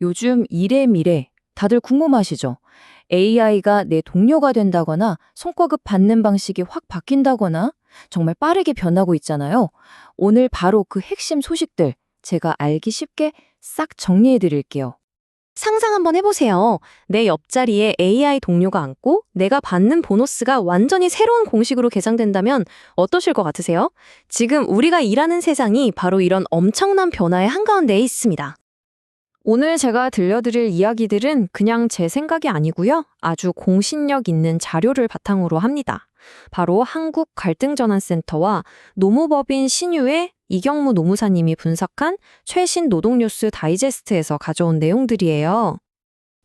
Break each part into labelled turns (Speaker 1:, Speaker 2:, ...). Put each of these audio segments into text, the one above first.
Speaker 1: 요즘 일의 미래, 다들 궁금하시죠? AI가 내 동료가 된다거나 성과급 받는 방식이 확 바뀐다거나 정말 빠르게 변하고 있잖아요. 오늘 바로 그 핵심 소식들 제가 알기 쉽게 싹 정리해 드릴게요.
Speaker 2: 상상 한번 해보세요. 내 옆자리에 AI 동료가 앉고 내가 받는 보너스가 완전히 새로운 공식으로 계산된다면 어떠실 것 같으세요? 지금 우리가 일하는 세상이 바로 이런 엄청난 변화의 한가운데에 있습니다. 오늘 제가 들려드릴 이야기들은 그냥 제 생각이 아니고요. 아주 공신력 있는 자료를 바탕으로 합니다. 바로 한국갈등전환센터와 노무법인 신유의 이경무 노무사님이 분석한 최신 노동뉴스 다이제스트에서 가져온 내용들이에요.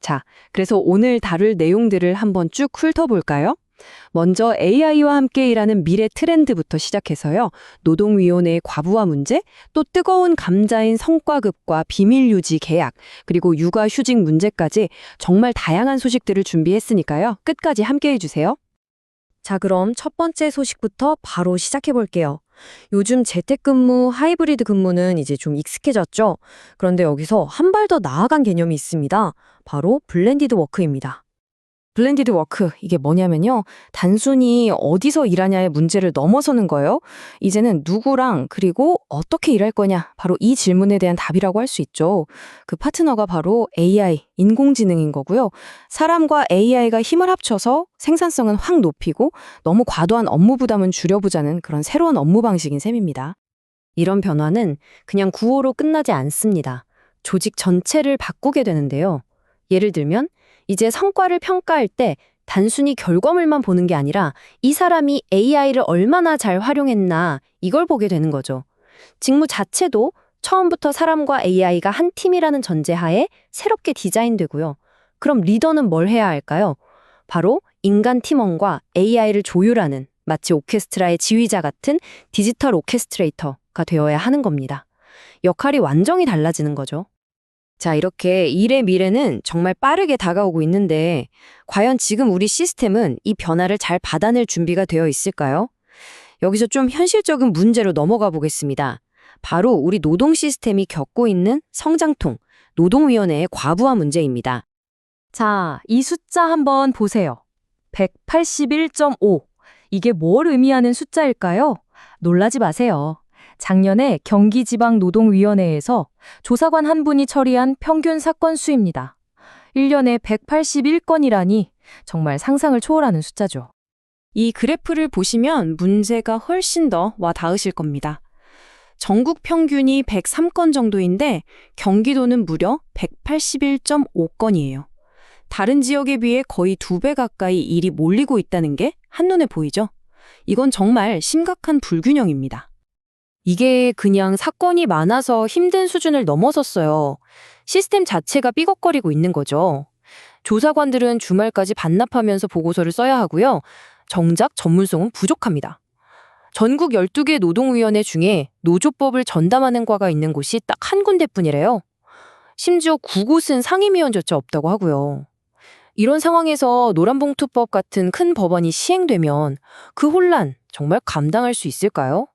Speaker 2: 자, 그래서 오늘 다룰 내용들을 한번 쭉 훑어볼까요? 먼저 AI와 함께 일하는 미래 트렌드부터 시작해서요. 노동위원회의 과부하 문제, 또 뜨거운 감자인 성과급과 비밀유지 계약, 그리고 육아휴직 문제까지 정말 다양한 소식들을 준비했으니까요. 끝까지 함께 해주세요. 자, 그럼 첫 번째 소식부터 바로 시작해볼게요. 요즘 재택근무, 하이브리드 근무는 이제 좀 익숙해졌죠? 그런데 여기서 한 발 더 나아간 개념이 있습니다. 바로 블렌디드 워크입니다. 블렌디드 워크, 이게 뭐냐면요. 단순히 어디서 일하냐의 문제를 넘어서는 거예요. 이제는 누구랑 그리고 어떻게 일할 거냐, 바로 이 질문에 대한 답이라고 할 수 있죠. 그 파트너가 바로 AI, 인공지능인 거고요. 사람과 AI가 힘을 합쳐서 생산성은 확 높이고 너무 과도한 업무 부담은 줄여보자는 그런 새로운 업무 방식인 셈입니다. 이런 변화는 그냥 구호로 끝나지 않습니다. 조직 전체를 바꾸게 되는데요. 예를 들면 이제 성과를 평가할 때 단순히 결과물만 보는 게 아니라 이 사람이 AI를 얼마나 잘 활용했나 이걸 보게 되는 거죠. 직무 자체도 처음부터 사람과 AI가 한 팀이라는 전제하에 새롭게 디자인되고요. 그럼 리더는 뭘 해야 할까요? 바로 인간 팀원과 AI를 조율하는 마치 오케스트라의 지휘자 같은 디지털 오케스트레이터가 되어야 하는 겁니다. 역할이 완전히 달라지는 거죠. 자, 이렇게 일의 미래는 정말 빠르게 다가오고 있는데 과연 지금 우리 시스템은 이 변화를 잘 받아낼 준비가 되어 있을까요? 여기서 좀 현실적인 문제로 넘어가 보겠습니다. 바로 우리 노동 시스템이 겪고 있는 성장통, 노동위원회의 과부하 문제입니다. 자, 이 숫자 한번 보세요. 181.5. 이게 뭘 의미하는 숫자일까요? 놀라지 마세요. 작년에 경기지방노동위원회에서 조사관 한 분이 처리한 평균 사건 수입니다. 1년에 181건이라니 정말 상상을 초월하는 숫자죠. 이 그래프를 보시면 문제가 훨씬 더 와 닿으실 겁니다. 전국 평균이 103건 정도인데 경기도는 무려 181.5건이에요. 다른 지역에 비해 거의 2배 가까이 일이 몰리고 있다는 게 한눈에 보이죠? 이건 정말 심각한 불균형입니다. 이게 그냥 사건이 많아서 힘든 수준을 넘어섰어요. 시스템 자체가 삐걱거리고 있는 거죠. 조사관들은 주말까지 반납하면서 보고서를 써야 하고요. 정작 전문성은 부족합니다. 전국 12개 노동위원회 중에 노조법을 전담하는 과가 있는 곳이 딱 한 군데뿐이래요. 심지어 9곳은 상임위원조차 없다고 하고요. 이런 상황에서 노란봉투법 같은 큰 법안이 시행되면 그 혼란 정말 감당할 수 있을까요?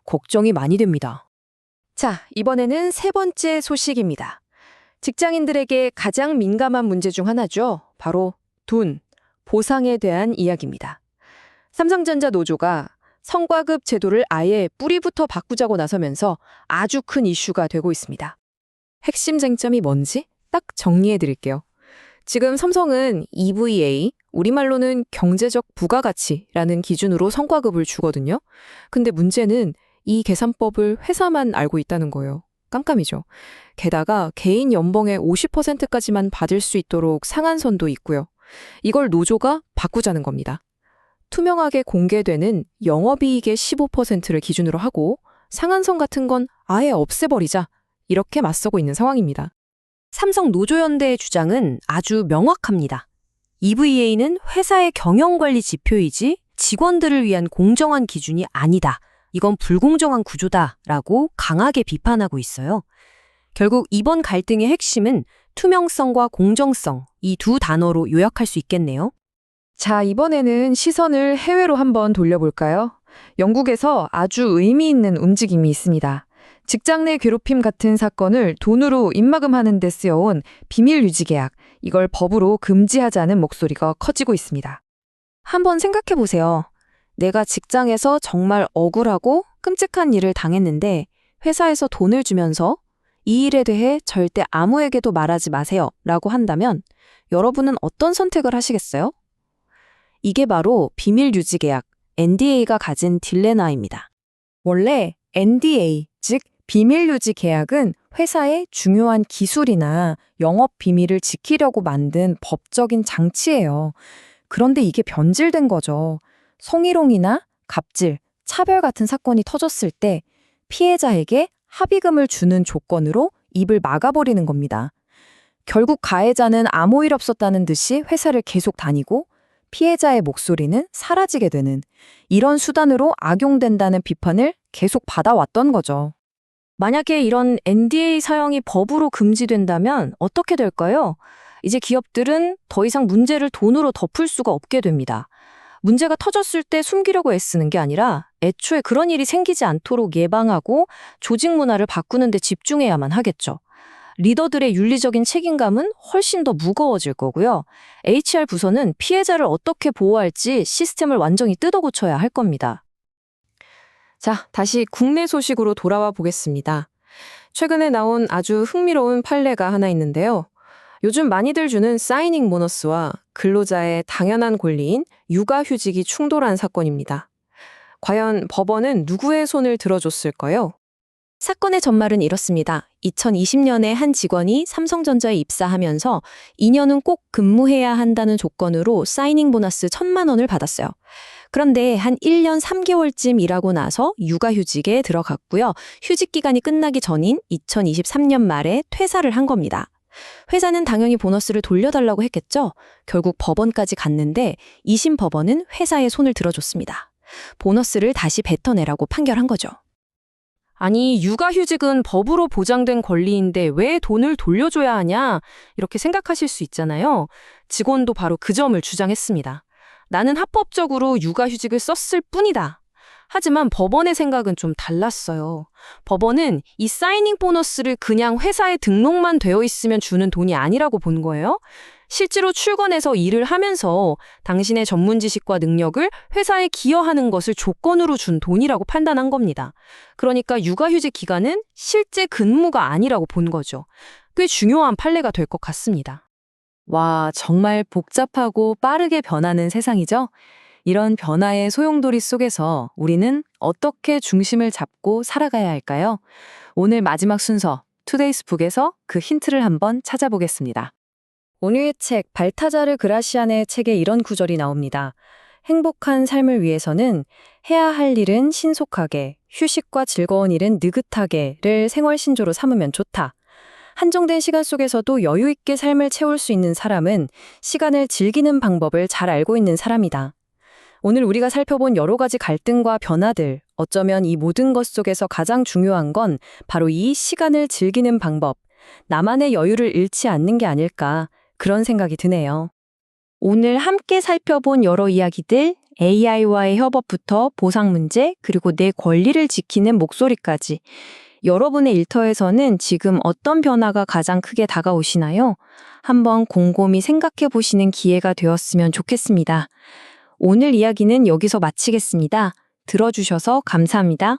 Speaker 2: 걱정이 많이 됩니다. 자, 이번에는 세 번째 소식입니다. 직장인들에게 가장 민감한 문제 중 하나죠. 바로 돈, 보상에 대한 이야기입니다. 삼성전자 노조가 성과급 제도를 아예 뿌리부터 바꾸자고 나서면서 아주 큰 이슈가 되고 있습니다. 핵심 쟁점이 뭔지 딱 정리해 드릴게요. 지금 삼성은 EVA, 우리말로는 경제적 부가가치라는 기준으로 성과급을 주거든요. 근데 문제는 이 계산법을 회사만 알고 있다는 거예요. 깜깜이죠. 게다가 개인 연봉의 50%까지만 받을 수 있도록 상한선도 있고요. 이걸 노조가 바꾸자는 겁니다. 투명하게 공개되는 영업이익의 15%를 기준으로 하고 상한선 같은 건 아예 없애버리자 이렇게 맞서고 있는 상황입니다. 삼성 노조연대의 주장은 아주 명확합니다. EVA는 회사의 경영관리 지표이지 직원들을 위한 공정한 기준이 아니다. 이건 불공정한 구조다라고 강하게 비판하고 있어요. 결국 이번 갈등의 핵심은 투명성과 공정성, 이 두 단어로 요약할 수 있겠네요. 자, 이번에는 시선을 해외로 한번 돌려볼까요? 영국에서 아주 의미 있는 움직임이 있습니다.
Speaker 3: 직장 내 괴롭힘 같은 사건을 돈으로 입막음하는 데 쓰여온 비밀 유지 계약, 이걸 법으로 금지하자는 목소리가 커지고 있습니다.
Speaker 2: 한번 생각해 보세요. 내가 직장에서 정말 억울하고 끔찍한 일을 당했는데 회사에서 돈을 주면서 이 일에 대해 절대 아무에게도 말하지 마세요 라고 한다면 여러분은 어떤 선택을 하시겠어요? 이게 바로 비밀 유지 계약, NDA가 가진 딜레마입니다.
Speaker 1: 원래 NDA, 즉 비밀 유지 계약은 회사의 중요한 기술이나 영업 비밀을 지키려고 만든 법적인 장치예요. 그런데 이게 변질된 거죠. 성희롱이나 갑질, 차별 같은 사건이 터졌을 때 피해자에게 합의금을 주는 조건으로 입을 막아버리는 겁니다. 결국 가해자는 아무 일 없었다는 듯이 회사를 계속 다니고 피해자의 목소리는 사라지게 되는 이런 수단으로 악용된다는 비판을 계속 받아왔던 거죠.
Speaker 2: 만약에 이런 NDA 사용이 법으로 금지된다면 어떻게 될까요? 이제 기업들은 더 이상 문제를 돈으로 덮을 수가 없게 됩니다. 문제가 터졌을 때 숨기려고 애쓰는 게 아니라 애초에 그런 일이 생기지 않도록 예방하고 조직 문화를 바꾸는 데 집중해야만 하겠죠. 리더들의 윤리적인 책임감은 훨씬 더 무거워질 거고요. HR 부서는 피해자를 어떻게 보호할지 시스템을 완전히 뜯어고쳐야 할 겁니다. 자, 다시 국내 소식으로 돌아와 보겠습니다. 최근에 나온 아주 흥미로운 판례가 하나 있는데요. 요즘 많이들 주는 사이닝 보너스와 근로자의 당연한 권리인 육아휴직이 충돌한 사건입니다. 과연 법원은 누구의 손을 들어줬을까요? 사건의 전말은 이렇습니다. 2020년에 한 직원이 삼성전자에 입사하면서 2년은 꼭 근무해야 한다는 조건으로 사이닝 보너스 1,000만 원을 받았어요. 그런데 한 1년 3개월쯤 일하고 나서 육아휴직에 들어갔고요. 휴직 기간이 끝나기 전인 2023년 말에 퇴사를 한 겁니다. 회사는 당연히 보너스를 돌려달라고 했겠죠. 결국 법원까지 갔는데 2심 법원은 회사의 손을 들어줬습니다. 보너스를 다시 뱉어내라고 판결한 거죠. 아니, 육아휴직은 법으로 보장된 권리인데 왜 돈을 돌려줘야 하냐? 이렇게 생각하실 수 있잖아요. 직원도 바로 그 점을 주장했습니다. 나는 합법적으로 육아휴직을 썼을 뿐이다. 하지만 법원의 생각은 좀 달랐어요. 법원은 이 사이닝 보너스를 그냥 회사에 등록만 되어 있으면 주는 돈이 아니라고 본 거예요. 실제로 출근해서 일을 하면서 당신의 전문 지식과 능력을 회사에 기여하는 것을 조건으로 준 돈이라고 판단한 겁니다. 그러니까 육아휴직 기간은 실제 근무가 아니라고 본 거죠. 꽤 중요한 판례가 될 것 같습니다.
Speaker 1: 와, 정말 복잡하고 빠르게 변하는 세상이죠? 이런 변화의 소용돌이 속에서 우리는 어떻게 중심을 잡고 살아가야 할까요? 오늘 마지막 순서, 투데이스 북에서 그 힌트를 한번 찾아보겠습니다. 오늘의 책, 발타자르 그라시안의 책에 이런 구절이 나옵니다. 행복한 삶을 위해서는 해야 할 일은 신속하게, 휴식과 즐거운 일은 느긋하게를 생활 신조로 삼으면 좋다. 한정된 시간 속에서도 여유 있게 삶을 채울 수 있는 사람은 시간을 즐기는 방법을 잘 알고 있는 사람이다. 오늘 우리가 살펴본 여러 가지 갈등과 변화들, 어쩌면 이 모든 것 속에서 가장 중요한 건 바로 이 시간을 즐기는 방법, 나만의 여유를 잃지 않는 게 아닐까, 그런 생각이 드네요. 오늘 함께 살펴본 여러 이야기들, AI와의 협업부터 보상 문제, 그리고 내 권리를 지키는 목소리까지, 여러분의 일터에서는 지금 어떤 변화가 가장 크게 다가오시나요? 한번 곰곰이 생각해 보시는 기회가 되었으면 좋겠습니다. 오늘 이야기는 여기서 마치겠습니다. 들어주셔서 감사합니다.